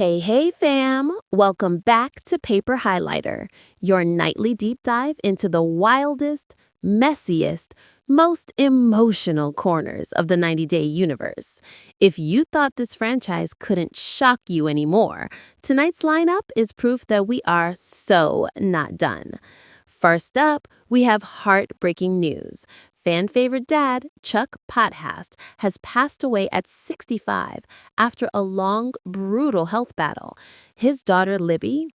Hey, fam! Welcome back to Paper Highlighter, your nightly deep dive into the wildest, messiest, most emotional corners of the 90-Day universe. If you thought this franchise couldn't shock you anymore, tonight's lineup is proof that we are so not done. First up, we have heartbreaking news. Fan favorite dad, Chuck Potthast, has passed away at 65 after a long, brutal health battle. His daughter, Libby,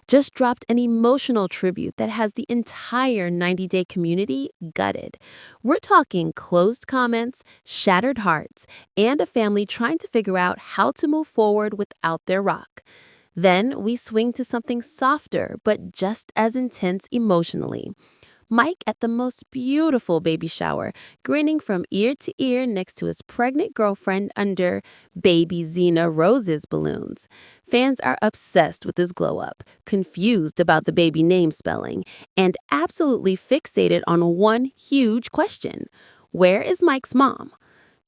just dropped an emotional tribute that has the entire 90-Day community gutted. We're talking closed comments, shattered hearts, and a family trying to figure out how to move forward without their rock. Then we swing to something softer but just as intense emotionally. Mike at the most beautiful baby shower, grinning from ear to ear next to his pregnant girlfriend under baby Zena Roses balloons. Fans are obsessed with his glow-up, confused about the baby name spelling, and absolutely fixated on one huge question. Where is Mike's mom?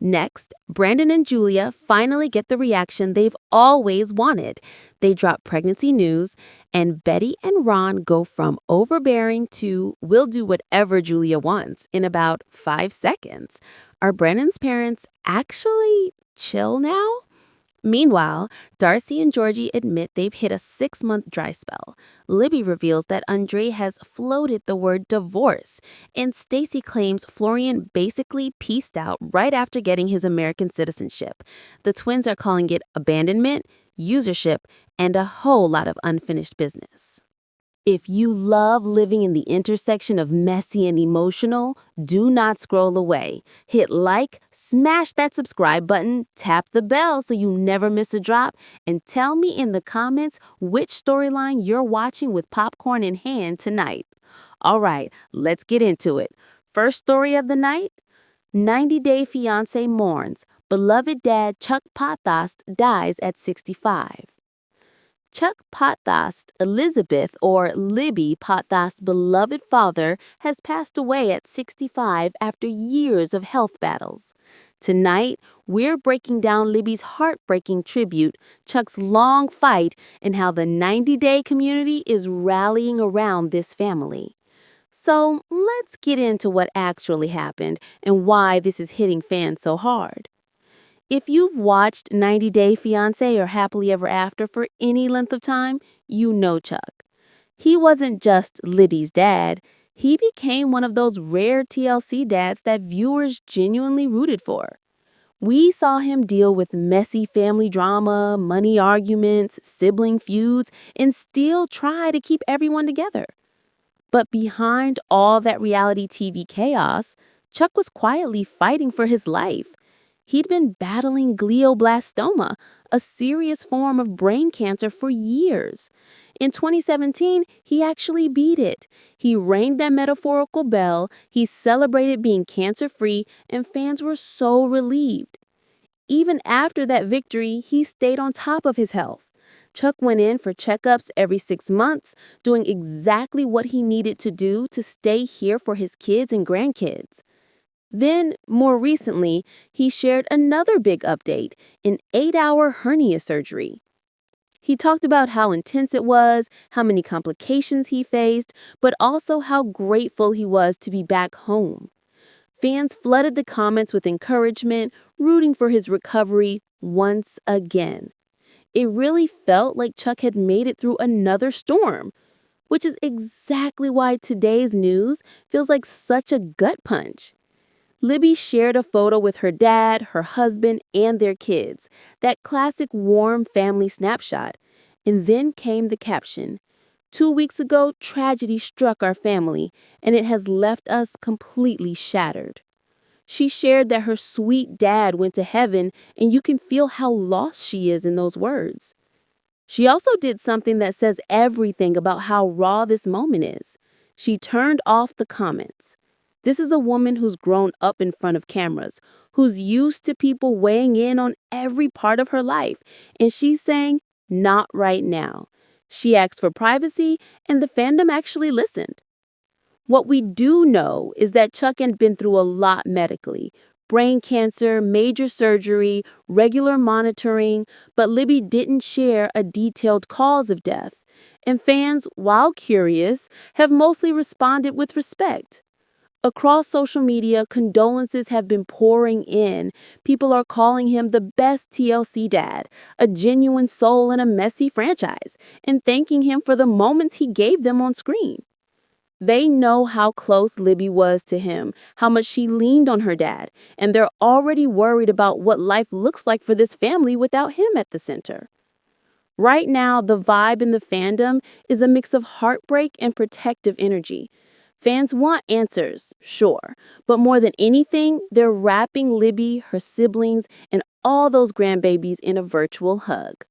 Next, Brandon and Julia finally get the reaction they've always wanted. They drop pregnancy news, and Betty and Ron go from overbearing to we'll do whatever Julia wants in about 5 seconds. Are Brandon's parents actually chill now? Meanwhile, Darcy and Georgie admit they've hit a 6-month dry spell. Libby reveals that Andre has floated the word divorce, and Stacy claims Florian basically peaced out right after getting his American citizenship. The twins are calling it abandonment, usurship, and a whole lot of unfinished business. If you love living in the intersection of messy and emotional, do not scroll away. Hit like, smash that subscribe button, tap the bell so you never miss a drop, and tell me in the comments which storyline you're watching with popcorn in hand tonight. All right, let's get into it. First story of the night: 90-Day Fiance mourns. Beloved dad Chuck Potthast dies at 65. Chuck Potthast, Elizabeth or Libby Potthast's beloved father, has passed away at 65 after years of health battles. Tonight, we're breaking down Libby's heartbreaking tribute, Chuck's long fight, and how the 90-Day community is rallying around this family. So let's get into what actually happened and why this is hitting fans so hard. If you've watched 90-Day Fiance or Happily Ever After for any length of time, you know Chuck. He wasn't just Liddy's dad. He became one of those rare TLC dads that viewers genuinely rooted for. We saw him deal with messy family drama, money arguments, sibling feuds, and still try to keep everyone together. But behind all that reality TV chaos, Chuck was quietly fighting for his life. He'd been battling glioblastoma, a serious form of brain cancer, for years. In 2017, he actually beat it. He rang that metaphorical bell, he celebrated being cancer-free, and fans were so relieved. Even after that victory, he stayed on top of his health. Chuck went in for checkups every 6 months, doing exactly what he needed to do to stay here for his kids and grandkids. Then, more recently, he shared another big update: an 8-hour hernia surgery. He talked about how intense it was, how many complications he faced, but also how grateful he was to be back home. Fans flooded the comments with encouragement, rooting for his recovery once again. It really felt like Chuck had made it through another storm, which is exactly why today's news feels like such a gut punch. Libby shared a photo with her dad, her husband, and their kids, that classic warm family snapshot. And then came the caption: 2 weeks ago, tragedy struck our family, and it has left us completely shattered. She shared that her sweet dad went to heaven, and you can feel how lost she is in those words. She also did something that says everything about how raw this moment is. She turned off the comments. This is a woman who's grown up in front of cameras, who's used to people weighing in on every part of her life, and she's saying, not right now. She asked for privacy, and the fandom actually listened. What we do know is that Chuck had been through a lot medically: brain cancer, major surgery, regular monitoring, but Libby didn't share a detailed cause of death. And fans, while curious, have mostly responded with respect. Across social media, condolences have been pouring in. People are calling him the best TLC dad, a genuine soul in a messy franchise, and thanking him for the moments he gave them on screen. They know how close Libby was to him, how much she leaned on her dad, and they're already worried about what life looks like for this family without him at the center. Right now, the vibe in the fandom is a mix of heartbreak and protective energy. Fans want answers, sure, but more than anything, they're wrapping Libby, her siblings, and all those grandbabies in a virtual hug.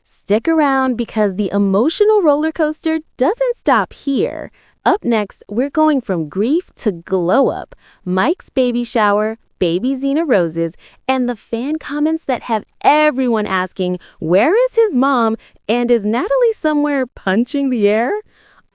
Stick around because the emotional roller coaster doesn't stop here. Up next, we're going from grief to glow up, Mike's baby shower, baby Zena Roses, and the fan comments that have everyone asking, where is his mom, and is Natalie somewhere punching the air?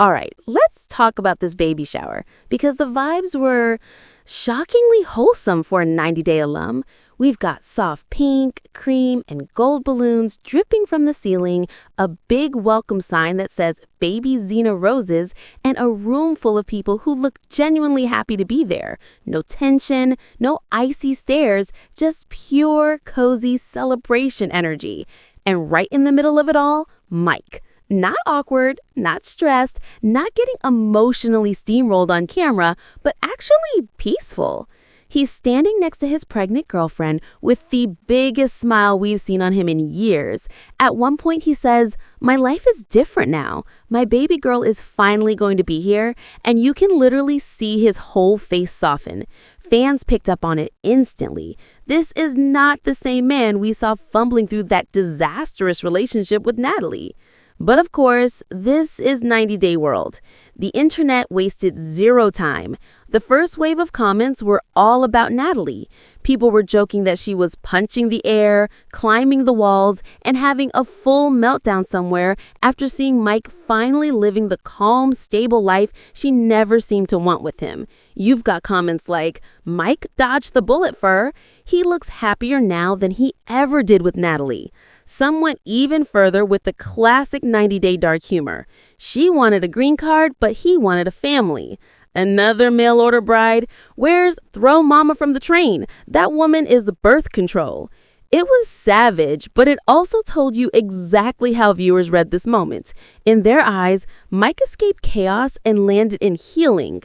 All right, let's talk about this baby shower because the vibes were shockingly wholesome for a 90-day alum. We've got soft pink, cream, and gold balloons dripping from the ceiling, a big welcome sign that says Baby Zena Roses, and a room full of people who look genuinely happy to be there. No tension, no icy stares, just pure, cozy celebration energy. And right in the middle of it all, Mike. Not awkward, not stressed, not getting emotionally steamrolled on camera, but actually peaceful. He's standing next to his pregnant girlfriend with the biggest smile we've seen on him in years. At one point, he says, "My life is different now. My baby girl is finally going to be here," and you can literally see his whole face soften. Fans picked up on it instantly. This is not the same man we saw fumbling through that disastrous relationship with Natalie. But of course, this is 90-day world. The internet wasted zero time. The first wave of comments were all about Natalie. People were joking that she was punching the air, climbing the walls, and having a full meltdown somewhere after seeing Mike finally living the calm, stable life she never seemed to want with him. You've got comments like, "Mike dodged the bullet for. He looks happier now than he ever did with Natalie." Some went even further with the classic 90-day dark humor. She wanted a green card, but he wanted a family. Another mail-order bride. Where's "throw mama from the train? That woman is birth control." It was savage, but it also told you exactly how viewers read this moment. In their eyes, Mike escaped chaos and landed in healing.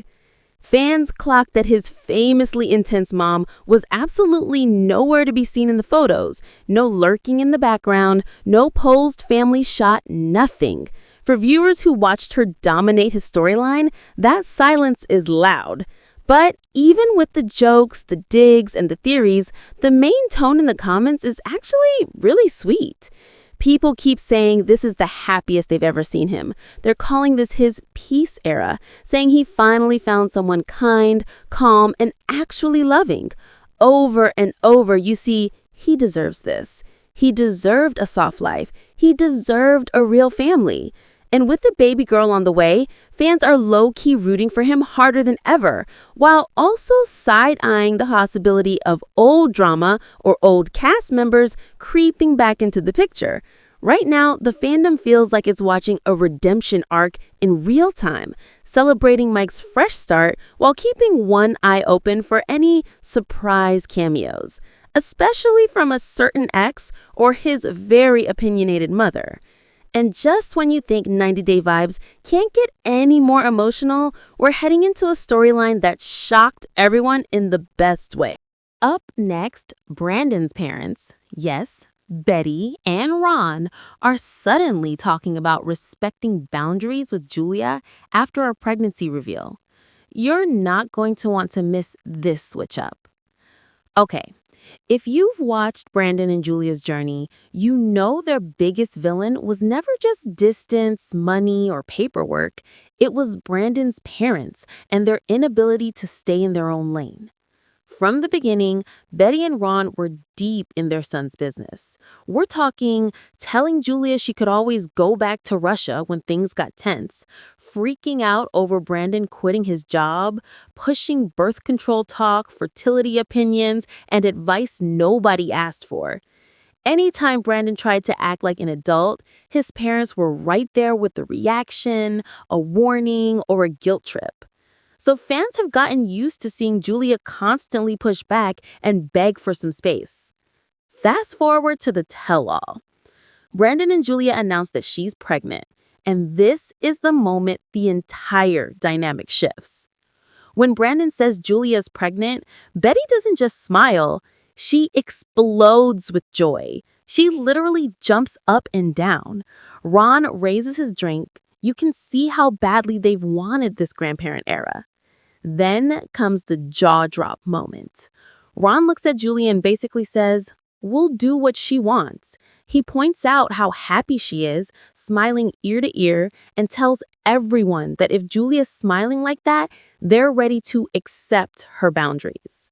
Fans clocked that his famously intense mom was absolutely nowhere to be seen in the photos. No lurking in the background, no posed family shot, nothing. For viewers who watched her dominate his storyline, that silence is loud. But even with the jokes, the digs, and the theories, the main tone in the comments is actually really sweet. People keep saying this is the happiest they've ever seen him. They're calling this his peace era, saying he finally found someone kind, calm, and actually loving. Over and over, you see, he deserves this. He deserved a soft life. He deserved a real family. And with the baby girl on the way, fans are low-key rooting for him harder than ever, while also side-eyeing the possibility of old drama or old cast members creeping back into the picture. Right now, the fandom feels like it's watching a redemption arc in real time, celebrating Mike's fresh start while keeping one eye open for any surprise cameos, especially from a certain ex or his very opinionated mother. And just when you think 90-day vibes can't get any more emotional, we're heading into a storyline that shocked everyone in the best way. Up next, Brandon's parents, yes, Betty and Ron, are suddenly talking about respecting boundaries with Julia after a pregnancy reveal. You're not going to want to miss this switch up. Okay. If you've watched Brandon and Julia's journey, you know their biggest villain was never just distance, money, or paperwork. It was Brandon's parents and their inability to stay in their own lane. From the beginning, Betty and Ron were deep in their son's business. We're talking telling Julia she could always go back to Russia when things got tense, freaking out over Brandon quitting his job, pushing birth control talk, fertility opinions, and advice nobody asked for. Anytime Brandon tried to act like an adult, his parents were right there with the reaction, a warning, or a guilt trip. So fans have gotten used to seeing Julia constantly push back and beg for some space. Fast forward to the tell-all. Brandon and Julia announced that she's pregnant, and this is the moment the entire dynamic shifts. When Brandon says Julia's pregnant, Betty doesn't just smile, she explodes with joy. She literally jumps up and down. Ron raises his drink. You can see how badly they've wanted this grandparent era. Then comes the jaw drop moment. Ron looks at Julia and basically says, "We'll do what she wants." He points out how happy she is, smiling ear to ear, and tells everyone that if Julia's smiling like that, they're ready to accept her boundaries.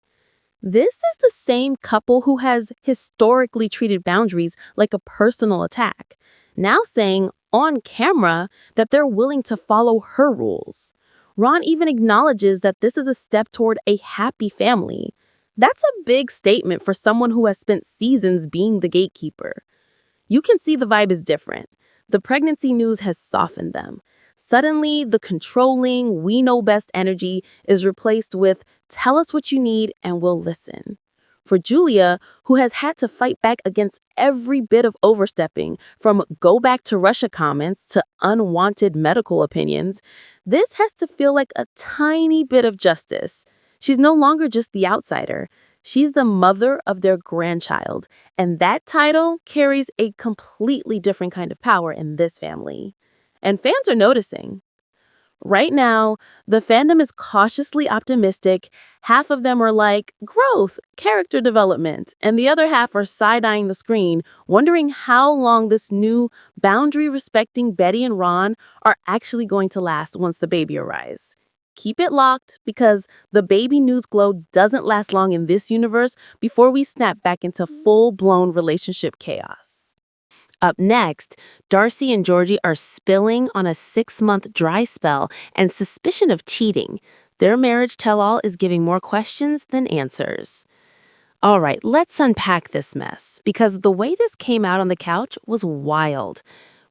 This is the same couple who has historically treated boundaries like a personal attack, now saying on camera that they're willing to follow her rules. Ron even acknowledges that this is a step toward a happy family. That's a big statement for someone who has spent seasons being the gatekeeper. You can see the vibe is different. The pregnancy news has softened them. Suddenly, the controlling, we know best energy is replaced with, tell us what you need and we'll listen. For Julia, who has had to fight back against every bit of overstepping, from go back to Russia comments to unwanted medical opinions, this has to feel like a tiny bit of justice. She's no longer just the outsider. She's the mother of their grandchild, and that title carries a completely different kind of power in this family. And fans are noticing. Right now, the fandom is cautiously optimistic. Half of them are like, growth, character development, and the other half are side-eyeing the screen, wondering how long this new boundary-respecting Betty and Ron are actually going to last once the baby arrives. Keep it locked, because the baby news glow doesn't last long in this universe before we snap back into full-blown relationship chaos. Up next, Darcy and Georgie are spilling on a 6-month dry spell and suspicion of cheating. Their marriage tell-all is giving more questions than answers. All right, let's unpack this mess, because the way this came out on the couch was wild.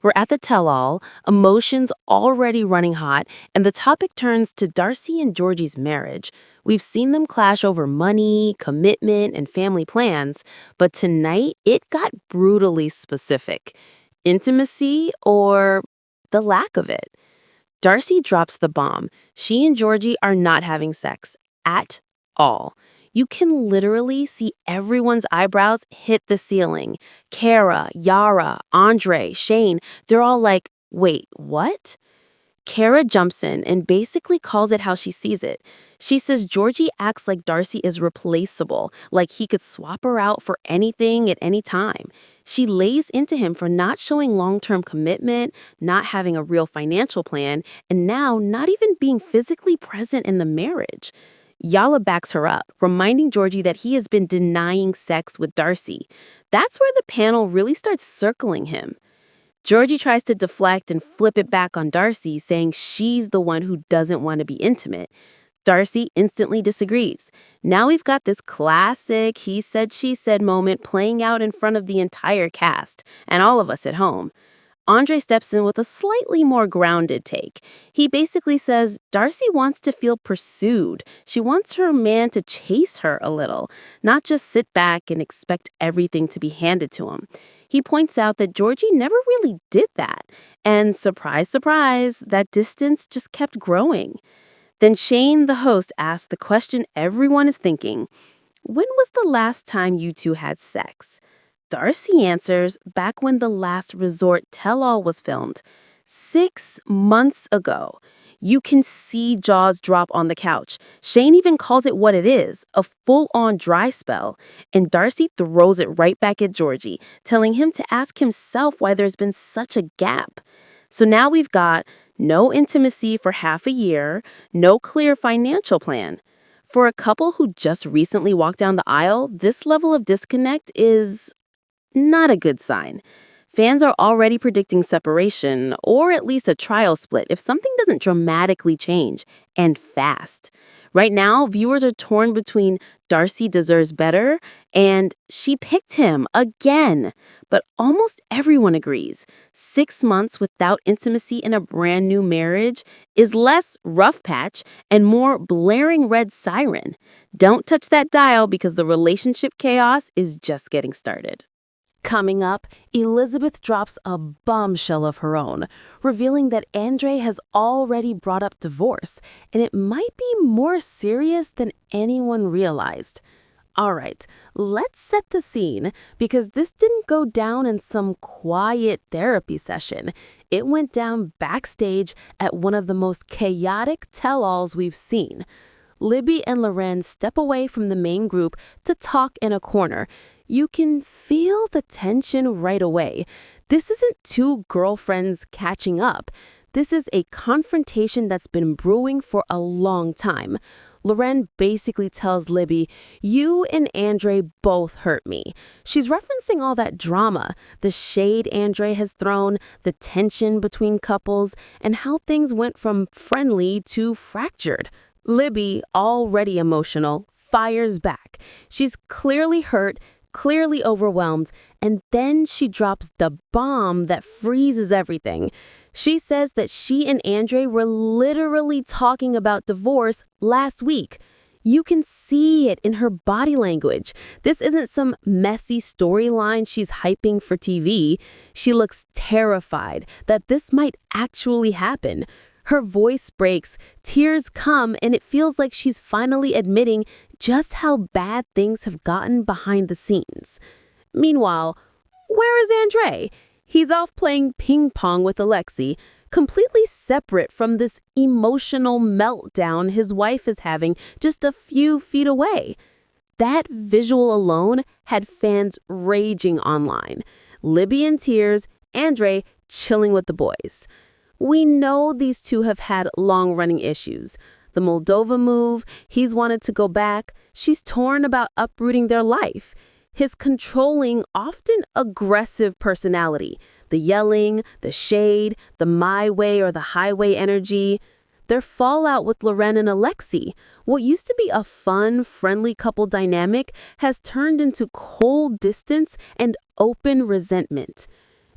We're at the tell-all, emotions already running hot, and the topic turns to Darcy and Georgie's marriage. We've seen them clash over money, commitment, and family plans, but tonight it got brutally specific. Intimacy or the lack of it. Darcy drops the bomb. She and Georgie are not having sex at all. You can literally see everyone's eyebrows hit the ceiling. Kara, Yara, Andre, Shane, they're all like, wait, what? Kara jumps in and basically calls it how she sees it. She says Georgie acts like Darcy is replaceable, like he could swap her out for anything at any time. She lays into him for not showing long-term commitment, not having a real financial plan, and now not even being physically present in the marriage. Yala backs her up, reminding Georgie that he has been denying sex with Darcy. That's where the panel really starts circling him. Georgie tries to deflect and flip it back on Darcy, saying she's the one who doesn't want to be intimate. Darcy instantly disagrees. Now we've got this classic he said, she said moment playing out in front of the entire cast and all of us at home. Andre steps in with a slightly more grounded take. He basically says Darcy wants to feel pursued. She wants her man to chase her a little, not just sit back and expect everything to be handed to him. He points out that Georgie never really did that. And surprise, surprise, that distance just kept growing. Then Shane, the host, asks the question everyone is thinking. When was the last time you two had sex? Darcy answers back when the Last Resort tell-all was filmed. 6 months ago. You can see jaws drop on the couch. Shane even calls it what it is, a full-on dry spell. And Darcy throws it right back at Georgie, telling him to ask himself why there's been such a gap. So now we've got no intimacy for half a year, no clear financial plan. For a couple who just recently walked down the aisle, this level of disconnect is not a good sign. Fans are already predicting separation, or at least a trial split, if something doesn't dramatically change, and fast. Right now, viewers are torn between Darcy deserves better and she picked him again. But almost everyone agrees 6 months without intimacy in a brand new marriage is less rough patch and more blaring red siren. Don't touch that dial because the relationship chaos is just getting started. Coming up, Elizabeth drops a bombshell of her own, revealing that Andre has already brought up divorce, and it might be more serious than anyone realized. All right, let's set the scene, because this didn't go down in some quiet therapy session. It went down backstage at one of the most chaotic tell-alls we've seen. Libby and Loren step away from the main group to talk in a corner. You can feel the tension right away. This isn't two girlfriends catching up. This is a confrontation that's been brewing for a long time. Loren basically tells Libby, "You and Andre both hurt me." She's referencing all that drama, the shade Andre has thrown, the tension between couples, and how things went from friendly to fractured. Libby, already emotional, fires back. She's clearly hurt, clearly overwhelmed, and then she drops the bomb that freezes everything. She says that she and Andre were literally talking about divorce last week. You can see it in her body language. This isn't some messy storyline she's hyping for TV. She looks terrified that this might actually happen. Her voice breaks, tears come, and it feels like she's finally admitting just how bad things have gotten behind the scenes. Meanwhile, where is Andre? He's off playing ping pong with Alexei, completely separate from this emotional meltdown his wife is having just a few feet away. That visual alone had fans raging online. Libby in tears, Andre chilling with the boys. We know these two have had long-running issues. The Moldova move, he's wanted to go back. She's torn about uprooting their life. His controlling, often aggressive personality, the yelling, the shade, the my way or the highway energy. Their fallout with Loren and Alexei, what used to be a fun, friendly couple dynamic, has turned into cold distance and open resentment.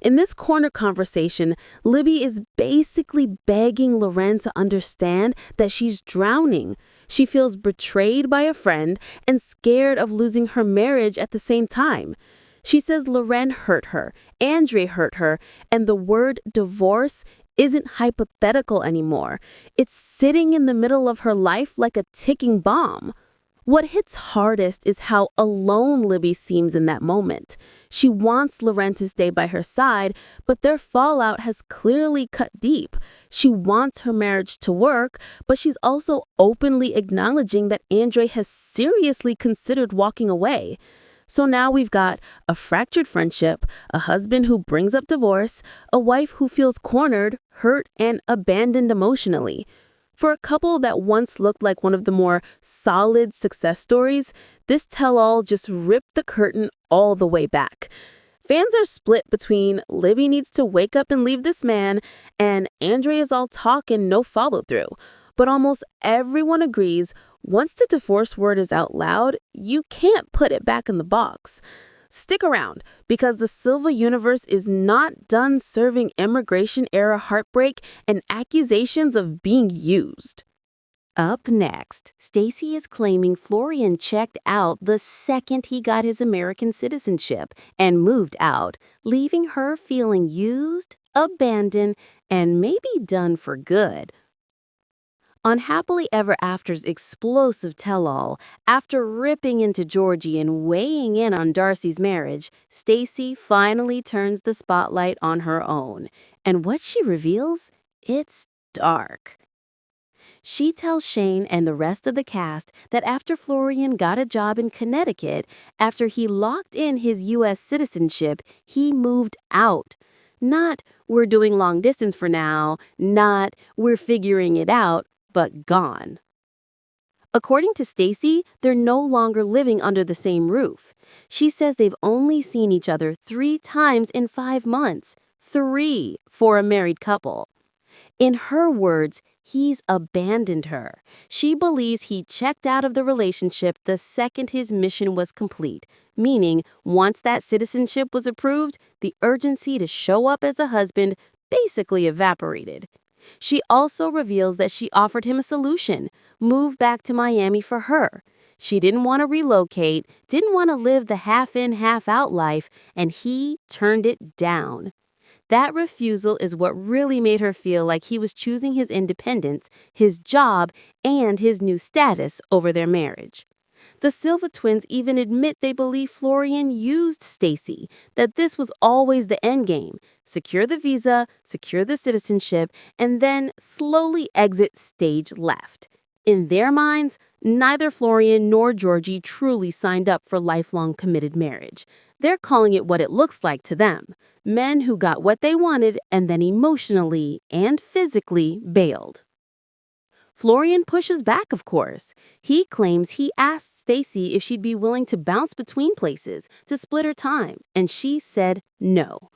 In this corner conversation, Libby is basically begging Loren to understand that she's drowning. She feels betrayed by a friend and scared of losing her marriage at the same time. She says Loren hurt her, Andre hurt her, and the word divorce isn't hypothetical anymore. It's sitting in the middle of her life like a ticking bomb. What hits hardest is how alone Libby seems in that moment. She wants Loren to stay by her side, but their fallout has clearly cut deep. She wants her marriage to work, but she's also openly acknowledging that Andre has seriously considered walking away. So now we've got a fractured friendship, a husband who brings up divorce, a wife who feels cornered, hurt, and abandoned emotionally. For a couple that once looked like one of the more solid success stories, this tell-all just ripped the curtain all the way back. Fans are split between Libby needs to wake up and leave this man, and Andre is all talk and no follow-through. But almost everyone agrees once the divorce word is out loud, you can't put it back in the box. Stick around, because the Silva universe is not done serving immigration-era heartbreak and accusations of being used. Up next, Stacy is claiming Florian checked out the second he got his American citizenship and moved out, leaving her feeling used, abandoned, and maybe done for good. On Happily Ever After's explosive tell-all, after ripping into Georgie and weighing in on Darcy's marriage, Stacy finally turns the spotlight on her own. And what she reveals? It's dark. She tells Shane and the rest of the cast that after Florian got a job in Connecticut, after he locked in his U.S. citizenship, he moved out. Not, we're doing long distance for now, not, we're figuring it out, but gone. According to Stacy, they're no longer living under the same roof. She says they've only seen each other 3 times in 5 months. 3 for a married couple. In her words, he's abandoned her. She believes he checked out of the relationship the second his mission was complete, meaning once that citizenship was approved, the urgency to show up as a husband basically evaporated. She also reveals that she offered him a solution, move back to Miami for her. She didn't want to relocate, didn't want to live the half-in, half-out life, and he turned it down. That refusal is what really made her feel like he was choosing his independence, his job, and his new status over their marriage. The Silva twins even admit they believe Florian used Stacy, that this was always the end game: secure the visa, secure the citizenship, and then slowly exit stage left. In their minds, neither Florian nor Georgie truly signed up for lifelong committed marriage. They're calling it what it looks like to them: men who got what they wanted and then emotionally and physically bailed. Florian pushes back, of course. He claims he asked Stacy if she'd be willing to bounce between places to split her time, and she said no.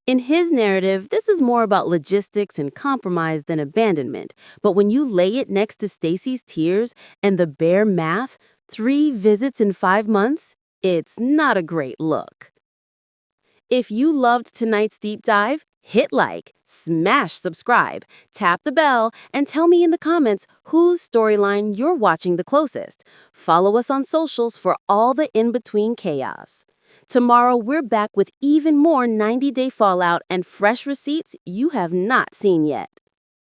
In his narrative, this is more about logistics and compromise than abandonment, but when you lay it next to Stacy's tears and the bare math, 3 visits in 5 months, it's not a great look. If you loved tonight's deep dive, hit like, smash subscribe, tap the bell, and tell me in the comments whose storyline you're watching the closest. Follow us on socials for all the in-between chaos. Tomorrow, we're back with even more 90-day fallout and fresh receipts you have not seen yet.